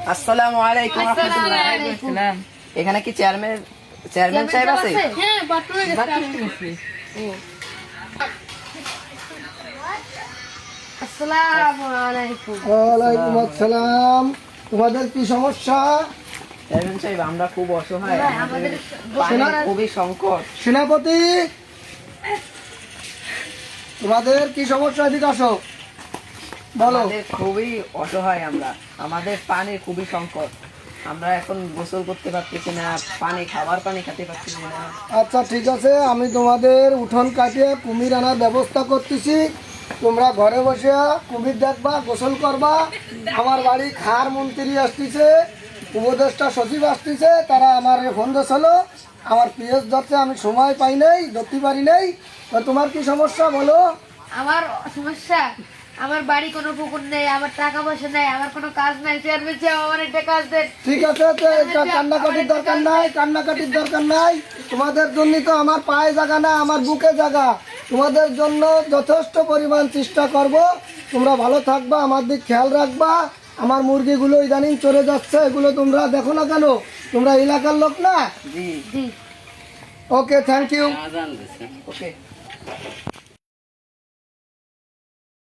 আসসালামু আলাইকুম ওয়া রাহমাতুল্লাহ। এখানে কি চেয়ারম্যান সাহেব আছে? হ্যাঁ, বাথরুমে গেছে। আসসালামু আলাইকুম। ওয়ালাইকুম আসসালাম। তোমাদের কি সমস্যা? চেয়ারম্যান সাহেব, আমরা খুব অসহায়, আমাদের সেনা- পানির খুবই সংকট। সেনাপতি, তোমাদের কি সমস্যা? এদিকে আসো, বলো। আমাদের খুবই অসহায়, আমাদের পানির খুবই সংকট। আমরা এখন গোসল করতে পারতেছি না, খাবার পানি খেতে পারতেছি না। আচ্ছা ঠিক আছে, আমি তোমাদের উঠোন কাটিয়ে কুমির আনার ব্যবস্থা করতেছি। তোমরা ঘরে বসে কুমির দেখবা, গোসল করবা। আমার বাড়ি খার মন্ত্রী আসতেছে, উপদেষ্টা সচিব আসতেছে, তারা আমার ফোন হলো, আমার পিএস ধরছে, আমি সময় পাই নাই, ধরতে পারি নাই। তো তোমার কি সমস্যা বলো? আমার সমস্যা, আমার বাড়ি কোনো পুকুর নেই, আমার টাকা পয়সা নেই, আমার কোনো কাজ নাই। চেয়ারম্যান সাহেব, আমার একটা কাজ দেন। ঠিক আছে, তো এটা কান্নাকাটির দরকার নাই, কান্নাকাটির দরকার নাই। তোমাদের জন্য তো আমার পায়ে জায়গা না, আমার বুকে জায়গা। তোমাদের জন্য যথেষ্ট পরিমাণ চেষ্টা করব। তোমরা ভালো থাকবা, আমার দিক খেয়াল রাখবা। আমার মুরগিগুলো ইদানিং চলে যাচ্ছে, এগুলো তোমরা দেখো না কেন? তোমরা এলাকার লোক না? জি জি। ওকে, থ্যাংক ইউ। ওকে।